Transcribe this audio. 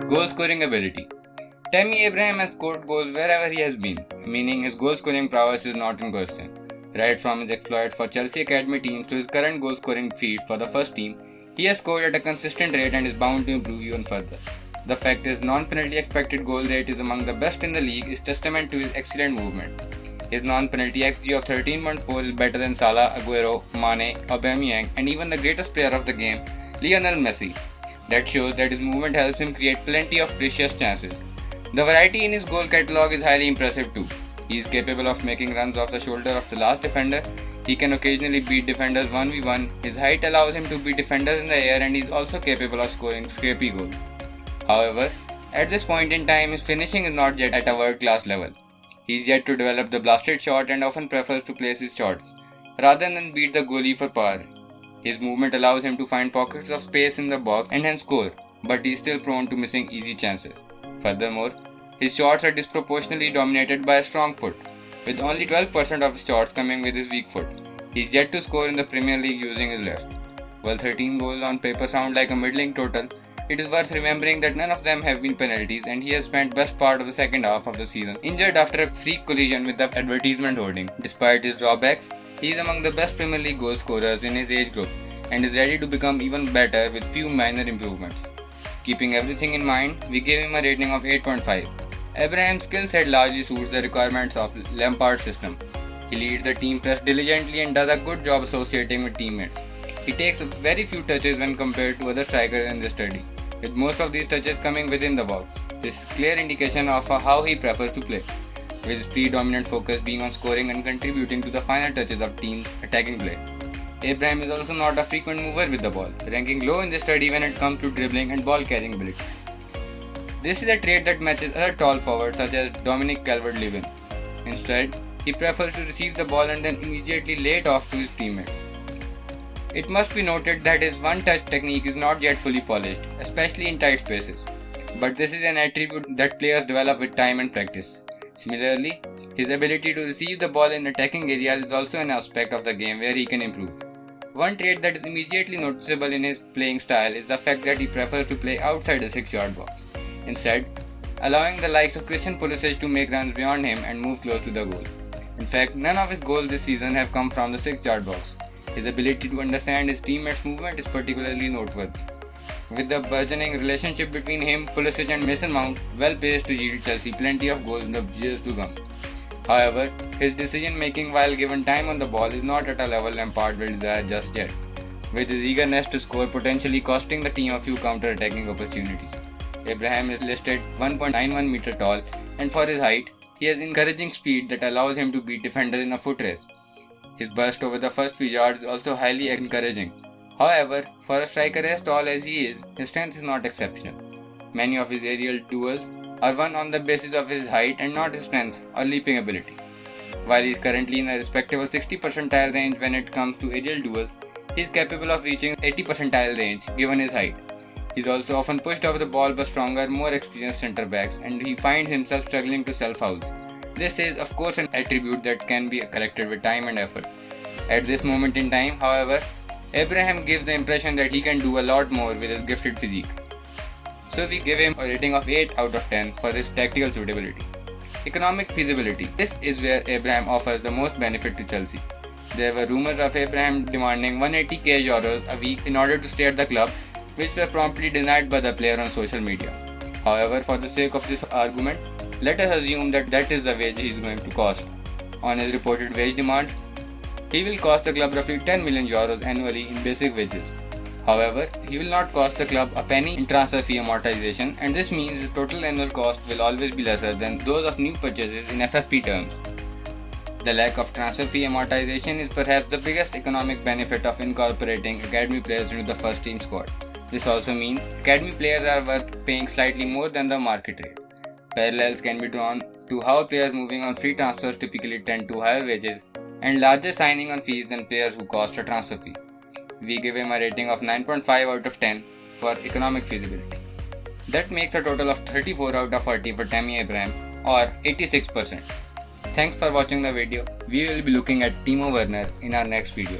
Goal scoring ability. Tammy Abraham has scored goals wherever he has been, meaning his goal scoring prowess is not in question. Right from his exploit for Chelsea academy teams to his current goal scoring feat for the first team, he has scored at a consistent rate and is bound to improve even further. The fact his non-penalty expected goal rate is among the best in the league is testament to his excellent movement. His non-penalty XG of 13.4 is better than Salah, Aguero, Mane, Aubameyang and even the greatest player of the game, Lionel Messi. That shows that his movement helps him create plenty of precious chances. The variety in his goal catalogue is highly impressive too. He is capable of making runs off the shoulder of the last defender. He can occasionally beat defenders 1v1. His height allows him to beat defenders in the air and he is also capable of scoring scrappy goals. However, at this point in time, his finishing is not yet at a world-class level. He is yet to develop the blasted shot and often prefers to place his shots rather than beat the goalie for power. His movement allows him to find pockets of space in the box and hence score, but he is still prone to missing easy chances. Furthermore, his shots are disproportionately dominated by a strong foot, with only 12% of his shots coming with his weak foot. He is yet to score in the Premier League using his left. While 13 goals on paper sound like a middling total, it is worth remembering that none of them have been penalties and he has spent best part of the second half of the season injured after a freak collision with the advertisement hoarding. Despite his drawbacks, he is among the best Premier League goal scorers in his age group and is ready to become even better with few minor improvements. Keeping everything in mind, we gave him a rating of 8.5. Abraham's skill set largely suits the requirements of Lampard's system. He leads the team press diligently and does a good job associating with teammates. He takes very few touches when compared to other strikers in this study, with most of these touches coming within the box. This is a clear indication of how he prefers to play, with his predominant focus being on scoring and contributing to the final touches of teams' attacking play. Abraham is also not a frequent mover with the ball, ranking low in this study when it comes to dribbling and ball carrying ability. This is a trait that matches other tall forwards such as Dominic Calvert-Lewin. Instead, he prefers to receive the ball and then immediately lay it off to his teammates. It must be noted that his one-touch technique is not yet fully polished, especially in tight spaces. But this is an attribute that players develop with time and practice. Similarly, his ability to receive the ball in attacking areas is also an aspect of the game where he can improve. One trait that is immediately noticeable in his playing style is the fact that he prefers to play outside the 6-yard box, instead allowing the likes of Christian Pulisic to make runs beyond him and move close to the goal. In fact, none of his goals this season have come from the 6-yard box. His ability to understand his teammates' movement is particularly noteworthy. With the burgeoning relationship between him, Pulisic and Mason Mount, well placed to yield Chelsea plenty of goals in the years to come. However, his decision-making while given time on the ball is not at a level Lampard will desire just yet, with his eagerness to score potentially costing the team a few counter-attacking opportunities. Abraham is listed 1.91 meter tall, and for his height, he has encouraging speed that allows him to beat defenders in a foot race. His burst over the first few yards is also highly encouraging. However, for a striker as tall as he is, his strength is not exceptional. Many of his aerial duels are won on the basis of his height and not his strength or leaping ability. While he is currently in a respectable 60 percentile range when it comes to aerial duels, he is capable of reaching 80 percentile range given his height. He is also often pushed off the ball by stronger, more experienced centre backs and he finds himself struggling to sell fouls. This is of course an attribute that can be corrected with time and effort. At this moment in time, however, Abraham gives the impression that he can do a lot more with his gifted physique. So we give him a rating of 8 out of 10 for his tactical suitability. Economic feasibility. This is where Abraham offers the most benefit to Chelsea. There were rumours of Abraham demanding 180k euros a week in order to stay at the club, which were promptly denied by the player on social media. However, for the sake of this argument, let us assume that that is the wage he is going to cost. On his reported wage demands, he will cost the club roughly 10 million euros annually in basic wages. However, he will not cost the club a penny in transfer fee amortization, and this means his total annual cost will always be lesser than those of new purchases in FFP terms. The lack of transfer fee amortization is perhaps the biggest economic benefit of incorporating academy players into the first team squad. This also means academy players are worth paying slightly more than the market rate. Parallels can be drawn to how players moving on free transfers typically tend to higher wages and larger signing on fees than players who cost a transfer fee. We give him a rating of 9.5 out of 10 for economic feasibility. That makes a total of 34 out of 40 for Tammy Abraham, or 86%. Thanks for watching the video. We will be looking at Timo Werner in our next video.